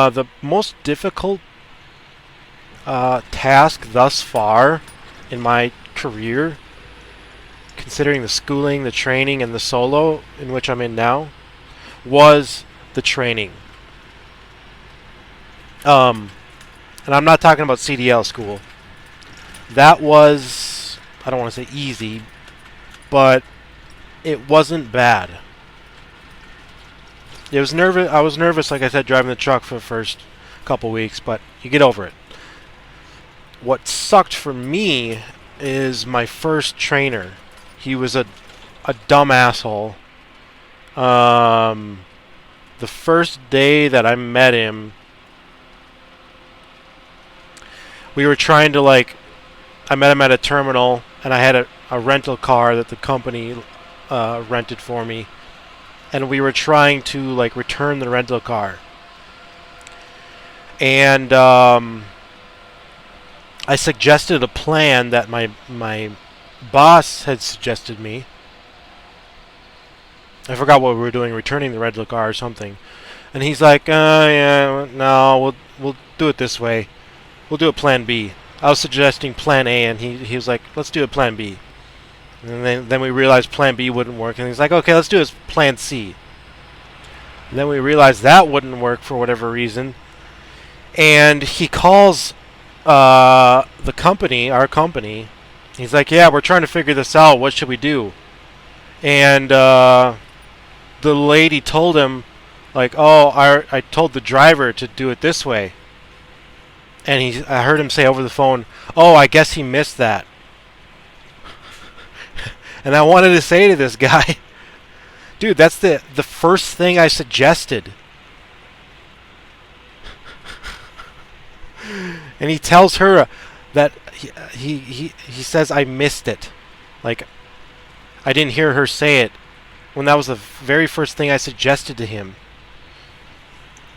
The most difficult task thus far in my career, considering the schooling, the training, and the solo in which I'm in now, was the training. And I'm not talking about CDL school. That was, I don't want to say easy, but it wasn't bad. It was nervous. I was nervous, like I said, driving the truck for the first couple weeks, but you get over it. What sucked for me is my first trainer. He was a dumb asshole. The first day that I met him, we were trying to I met him at a terminal, and I had a rental car that the company rented for me, and we were trying to return the rental car. And I suggested a plan that my boss had suggested me. I forgot what we were doing, returning the rental car or something. And he's like, yeah, no, we'll do it this way. We'll do a plan B. I was suggesting plan A, and he was like, let's do a plan B. And then we realized plan B wouldn't work, and he's like, okay, let's do a plan C. And then we realized that wouldn't work for whatever reason. And he calls the company, our company. He's like, yeah, we're trying to figure this out. What should we do? And the lady told him, I told the driver to do it this way. And I heard him say over the phone, oh, I guess he missed that. And I wanted to say to this guy, dude, that's the first thing I suggested. And he tells her that he says I missed it. I didn't hear her say it when that was the very first thing I suggested to him.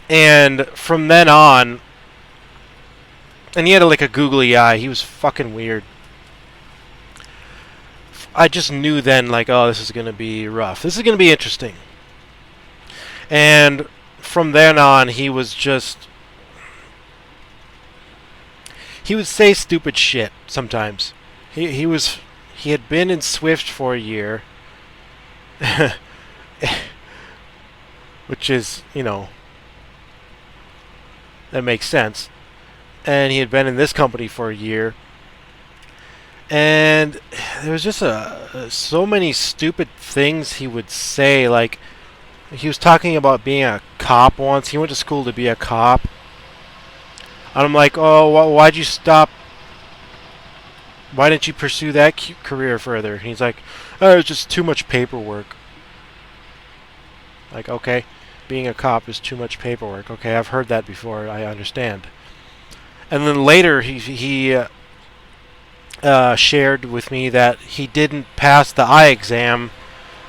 And from then on, and he had a googly eye. He was fucking weird. I just knew then, oh, this is going to be rough. This is going to be interesting. And from then on, he was just... He would say stupid shit sometimes. He had been in Swift for a year. Which is, that makes sense. And he had been in this company for a year. And there was just so many stupid things he would say. He was talking about being a cop once. He went to school to be a cop. And I'm like, oh, why'd you stop? Why didn't you pursue that career further? And he's like, oh, it's just too much paperwork. Okay, being a cop is too much paperwork. Okay, I've heard that before. I understand. And then later, he shared with me that he didn't pass the eye exam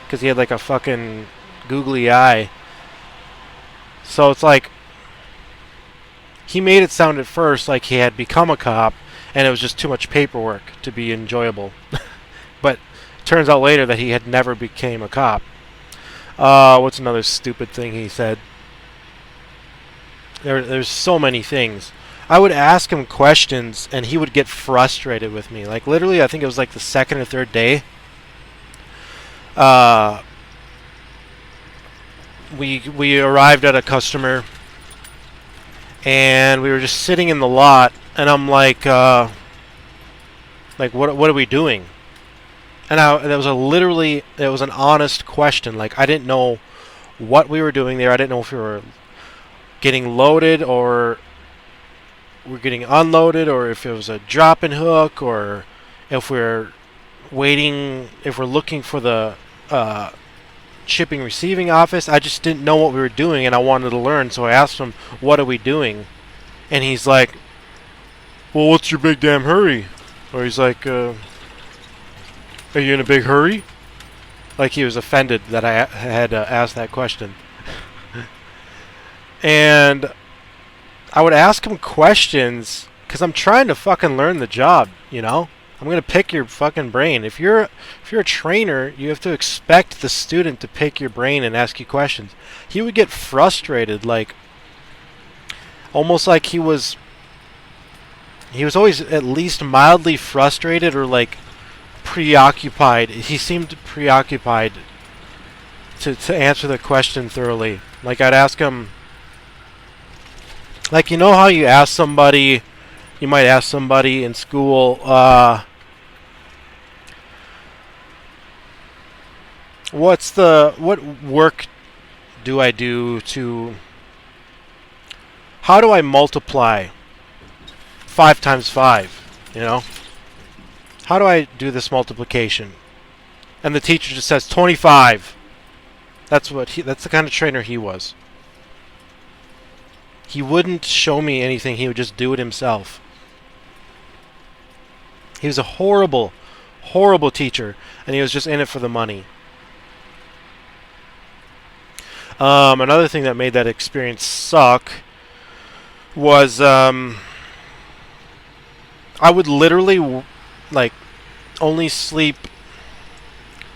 because he had a fucking googly eye. So it's he made it sound at first like he had become a cop, and it was just too much paperwork to be enjoyable. But it turns out later that he had never became a cop. What's another stupid thing he said? There's so many things. I would ask him questions, and he would get frustrated with me. Literally, I think it was the second or third day. We arrived at a customer, and we were just sitting in the lot, and I'm like, what are we doing? And it was an honest question. I didn't know what we were doing there. I didn't know if we were getting loaded or we're getting unloaded, or if it was a drop-in hook, or if we're looking for the shipping receiving office. I just didn't know what we were doing, and I wanted to learn, so I asked him, what are we doing? And he's like, well, what's your big damn hurry? Or he's like, are you in a big hurry? He was offended that I had asked that question. And I would ask him questions because I'm trying to fucking learn the job, I'm gonna pick your fucking brain. If you're a trainer, you have to expect the student to pick your brain and ask you questions. He would get frustrated, almost like he was always at least mildly frustrated or like preoccupied. He seemed preoccupied to answer the question thoroughly. Like I'd ask him, like, you know how you might ask somebody in school, what work do I do how do I multiply 5 times 5, you know? How do I do this multiplication? And the teacher just says 25. That's the kind of trainer he was. He wouldn't show me anything, he would just do it himself. He was a horrible, horrible teacher, and he was just in it for the money. Another thing that made that experience suck was I would literally like only sleep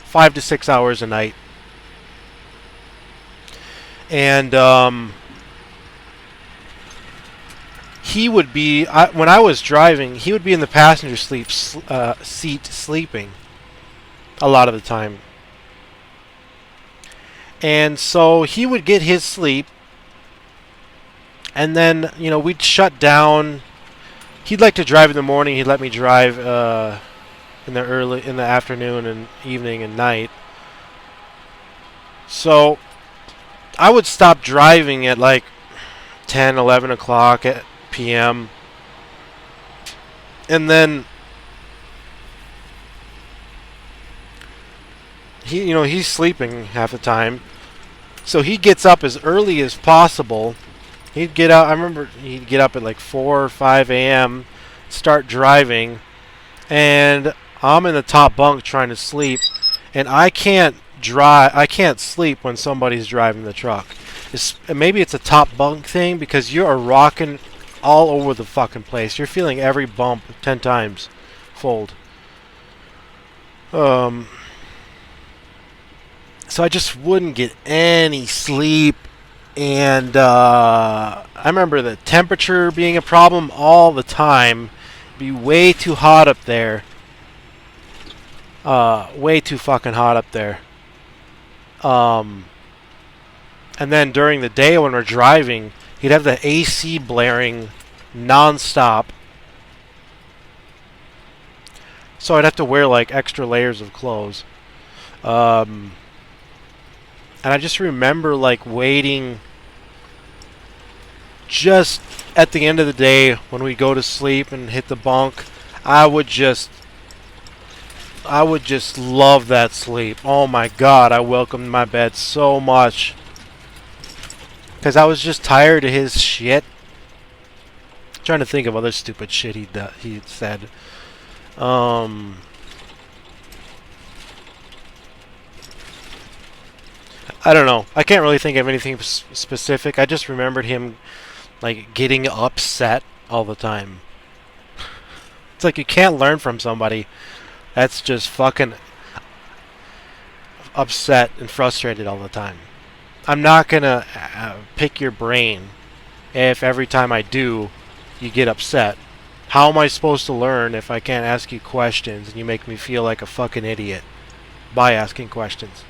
5 to 6 hours a night, and he would be when I was driving, he would be in the passenger seat sleeping a lot of the time. And so he would get his sleep, and then, you know, we'd shut down. He'd like to drive in the morning. He'd let me drive in the afternoon and evening and night. So I would stop driving at like 10, 11 o'clock at p.m. And then he's sleeping half the time. So he gets up as early as possible. He'd get out. I remember he'd get up at like 4 or 5 a.m., start driving, and I'm in the top bunk trying to sleep, and I can't sleep when somebody's driving the truck. Maybe it's a top bunk thing because you are rocking all over the fucking place. You're feeling every bump 10 times fold. So I just wouldn't get any sleep, and I remember the temperature being a problem all the time. It'd be way too hot up there. Way too fucking hot up there. And then during the day when we're driving, he'd have the AC blaring non-stop. So I'd have to wear like extra layers of clothes. And I just remember like waiting just at the end of the day when we go to sleep and hit the bunk. I would just love that sleep. Oh my God, I welcomed my bed so much. Because I was just tired of his shit. I'm trying to think of other stupid shit he said. I don't know. I can't really think of anything specific. I just remembered him like getting upset all the time. It's like you can't learn from somebody that's just fucking upset and frustrated all the time. I'm not gonna pick your brain if every time I do, you get upset. How am I supposed to learn if I can't ask you questions and you make me feel like a fucking idiot by asking questions?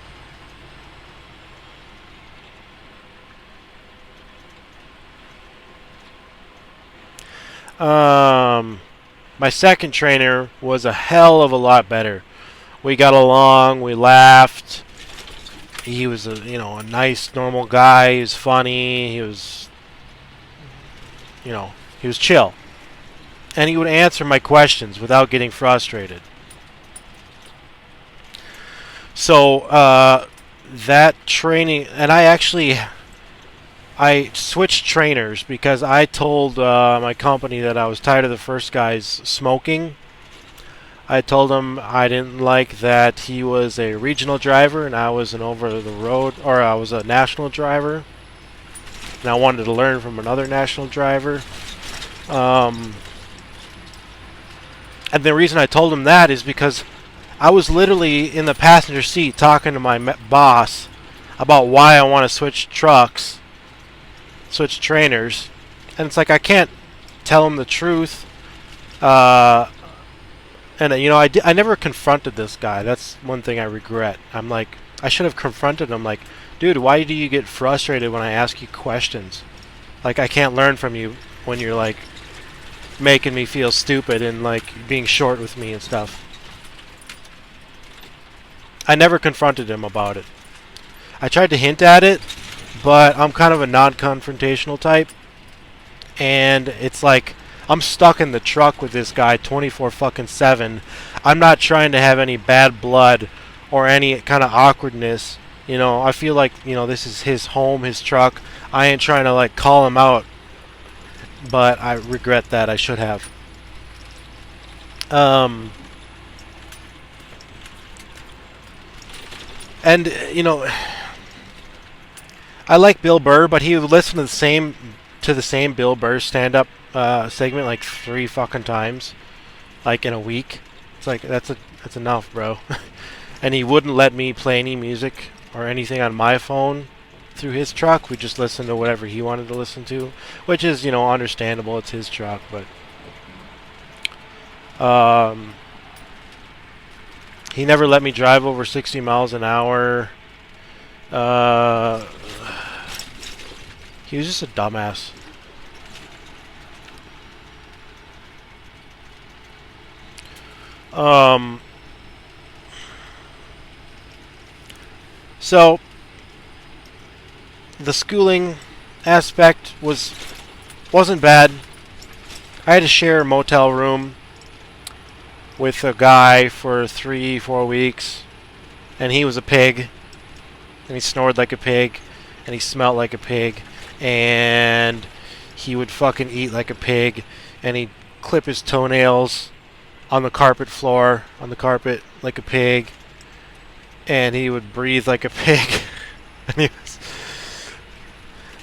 My second trainer was a hell of a lot better. We got along, we laughed. He was a nice, normal guy. He was funny. He was chill. And he would answer my questions without getting frustrated. So, that training, and I switched trainers because I told my company that I was tired of the first guy's smoking. I told him I didn't like that he was a regional driver and I was an over-the-road, or I was a national driver. And I wanted to learn from another national driver. And the reason I told him that is because I was literally in the passenger seat talking to my boss about why I want to switch trainers, And it's like I can't tell him the truth. Uh, and I never confronted this guy. That's one thing I regret. I'm like, I should have confronted him. Like, dude, why do you get frustrated when I ask you questions? Like, I can't learn from you when you're like making me feel stupid and like being short with me and stuff. I never confronted him about it. I tried to hint at it, but I'm kind of a non-confrontational type. And it's like I'm stuck in the truck with this guy 24/7. I'm not trying to have any bad blood or any kind of awkwardness. I feel like, this is his home, his truck. I ain't trying to like call him out, but I regret that. I should have. And I like Bill Burr, but he would listen to the same Bill Burr stand-up segment like 3 fucking times, like in a week. It's like that's enough, bro. And he wouldn't let me play any music or anything on my phone through his truck. We just listened to whatever he wanted to listen to, which is understandable. It's his truck, but he never let me drive over 60 miles an hour. He was just a dumbass. So the schooling aspect wasn't bad. I had to share a motel room with a guy for 3-4 weeks, and he was a pig, and he snored like a pig, and he smelled like a pig, and he would fucking eat like a pig, and he'd clip his toenails on the carpet floor, on the carpet like a pig, and he would breathe like a pig. And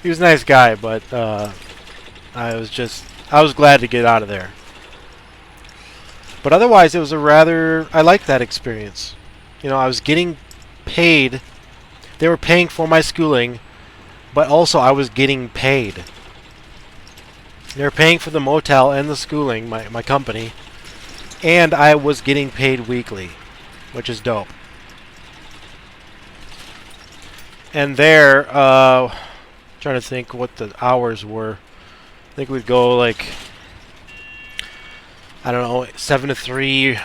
he was a nice guy, but I was glad to get out of there. But otherwise, I liked that experience. I was getting paid. They were paying for my schooling, but also I was getting paid. They were paying for the motel and the schooling, my company, and I was getting paid weekly, which is dope. And there, trying to think what the hours were. I think we'd go like, I don't know, 7 to 3,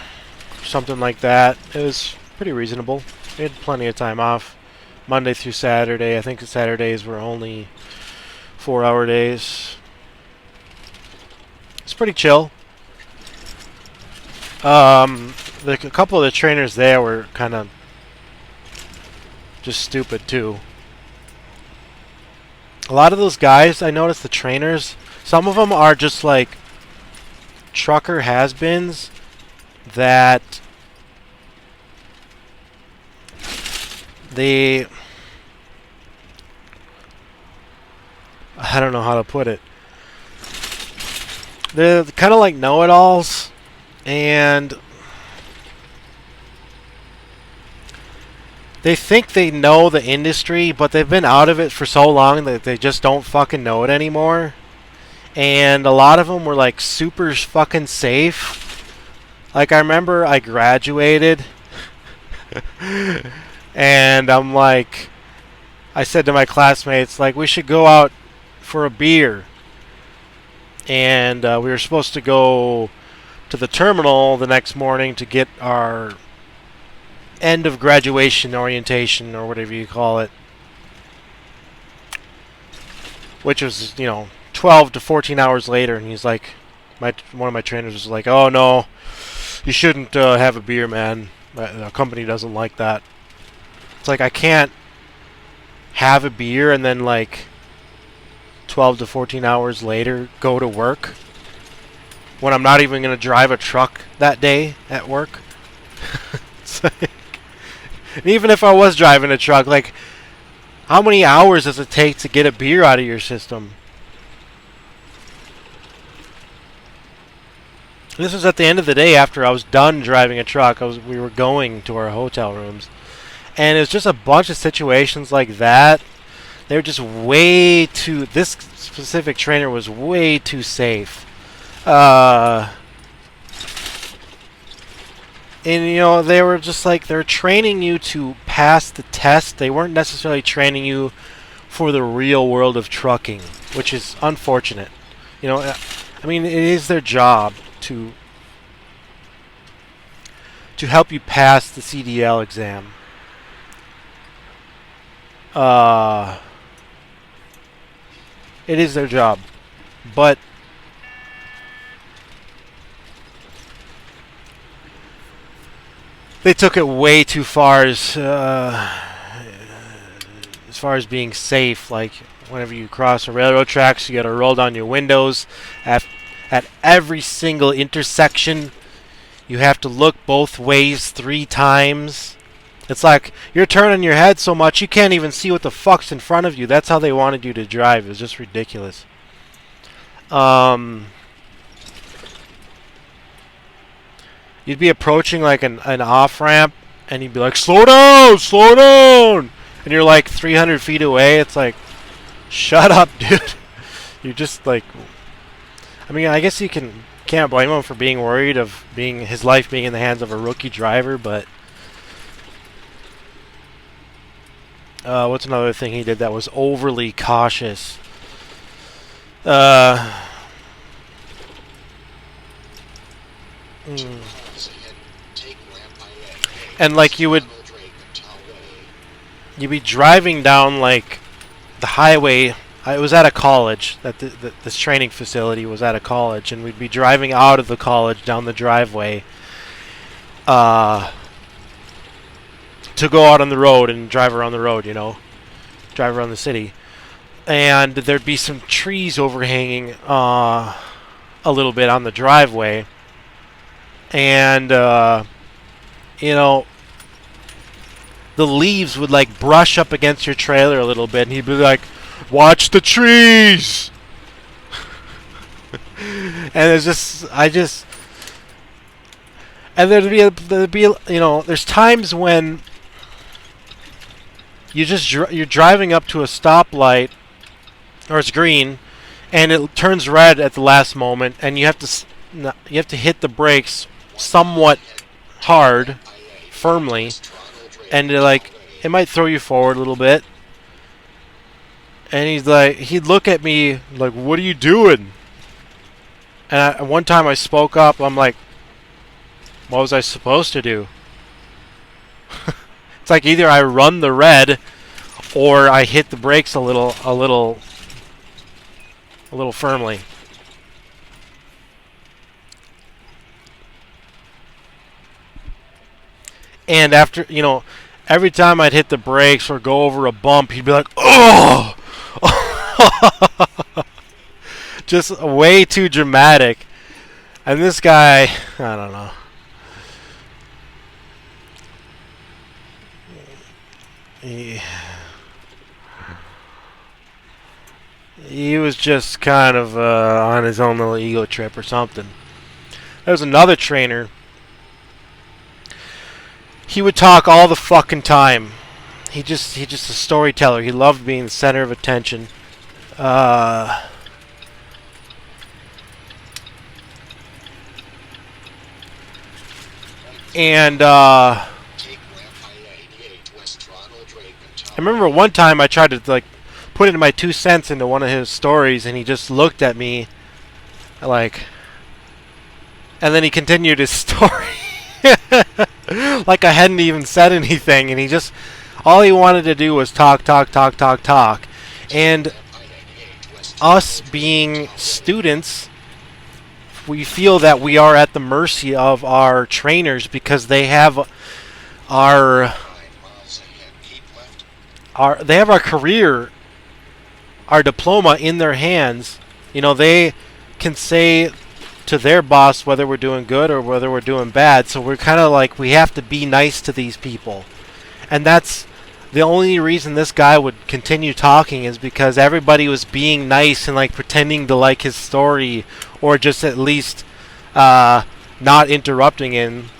something like that. It was pretty reasonable. We had plenty of time off, Monday through Saturday. I think the Saturdays were only 4-hour days. It's pretty chill. A couple of the trainers there were kind of just stupid too. A lot of those guys, I noticed, the trainers, some of them are just like trucker has-beens that I don't know how to put it. They're kind of like know-it-alls, and they think they know the industry, but they've been out of it for so long that they just don't fucking know it anymore. And a lot of them were like super fucking safe. Like, I remember I graduated and I'm like, I said to my classmates, like, we should go out for a beer. And we were supposed to go to the terminal the next morning to get our end of graduation orientation, or whatever you call it, which was 12 to 14 hours later. And he's like, one of my trainers was like, oh no, you shouldn't have a beer, man, the company doesn't like that. It's like, I can't have a beer and then like 12 to 14 hours later go to work when I'm not even going to drive a truck that day at work. It's like, even if I was driving a truck, like, how many hours does it take to get a beer out of your system? This was at the end of the day after I was done driving a truck. We were going to our hotel rooms. And it was just a bunch of situations like that They're just way too. This specific trainer was way too safe. And they were just like, they're training you to pass the test. They weren't necessarily training you for the real world of trucking, which is unfortunate. I mean, it is their job to help you pass the CDL exam. It is their job, but they took it way too far as far as being safe. Like, whenever you cross the railroad tracks, you gotta roll down your windows. At every single intersection, you have to look both ways 3 times. It's like you're turning your head so much you can't even see what the fuck's in front of you. That's how they wanted you to drive. It was just ridiculous. You'd be approaching like an off-ramp, and you'd be like, slow down, slow down! And you're like 300 feet away. It's like, shut up, dude. You're just like... I mean, I guess you can't blame him for being worried of his life being in the hands of a rookie driver, but... what's another thing he did that was overly cautious? And like you'd be driving down like the highway. It was at a college. This training facility was at a college, and we'd be driving out of the college down the driveway to go out on the road and drive around the road, drive around the city. And there'd be some trees overhanging a little bit on the driveway. And, the leaves would like brush up against your trailer a little bit, and he'd be like, watch the trees! And and there'd be there's times when you're driving up to a stoplight, or it's green, and it turns red at the last moment, and you have to hit the brakes somewhat hard, firmly, and it might throw you forward a little bit. And he'd look at me like, what are you doing? And one time I spoke up. I'm like, what was I supposed to do? It's like either I run the red or I hit the brakes a little firmly. And after, every time I'd hit the brakes or go over a bump, he'd be like, oh! Just way too dramatic. And this guy, I don't know. He was just kind of on his own little ego trip or something. There was another trainer. He would talk all the fucking time. He just a storyteller. He loved being the center of attention. And I remember one time I tried to put in my 2 cents into one of his stories, and he just looked at me and then he continued his story. Like I hadn't even said anything, and all he wanted to do was talk. And us being students, we feel that we are at the mercy of our trainers because they have our career, our diploma in their hands. They can say to their boss whether we're doing good or whether we're doing bad. So we're kind of like, we have to be nice to these people. And that's the only reason this guy would continue talking, is because everybody was being nice and pretending to like his story, or just at least not interrupting him.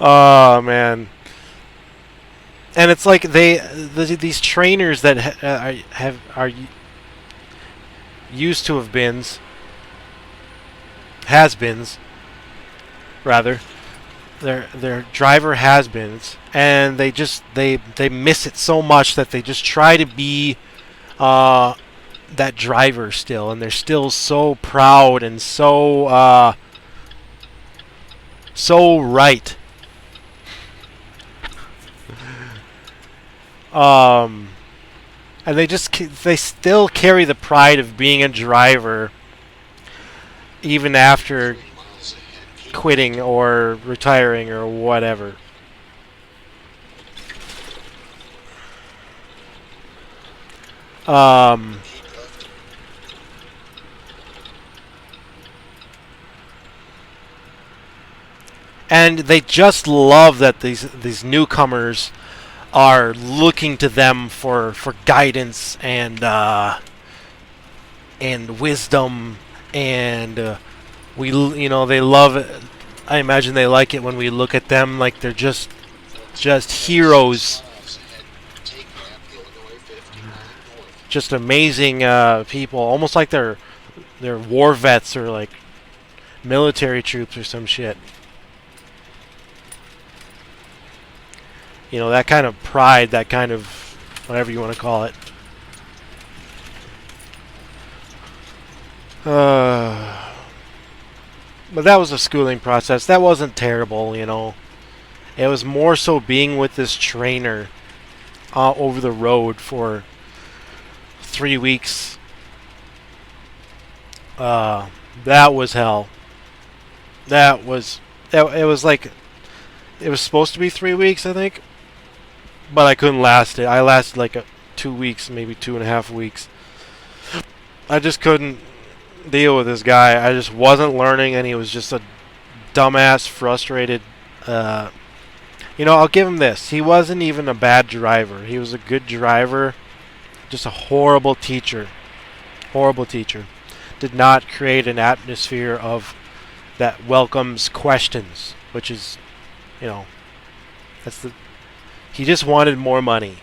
Oh man. And it's like these trainers that are used to have has-beens rather. Their driver has-beens, and they miss it so much that they just try to be that driver still, and they're still so proud and so right. And they still carry the pride of being a driver even after quitting or retiring or whatever. And they just love that these newcomers are looking to them for guidance and wisdom, and they love it. I imagine they like it when we look at them like they're just heroes, just amazing people, almost like they're war vets or like military troops or some shit. That kind of pride, that kind of whatever you want to call it. But that was a schooling process. That wasn't terrible, It was more so being with this trainer over the road for 3 weeks. That was hell. It was like, it was supposed to be 3 weeks, I think. But I couldn't last it. I lasted like 2 weeks, maybe 2.5 weeks. I just couldn't deal with this guy. I just wasn't learning, and he was just a dumbass, frustrated. I'll give him this. He wasn't even a bad driver. He was a good driver. Just a horrible teacher. Horrible teacher. Did not create an atmosphere of that welcomes questions, which is, that's the. He just wanted more money.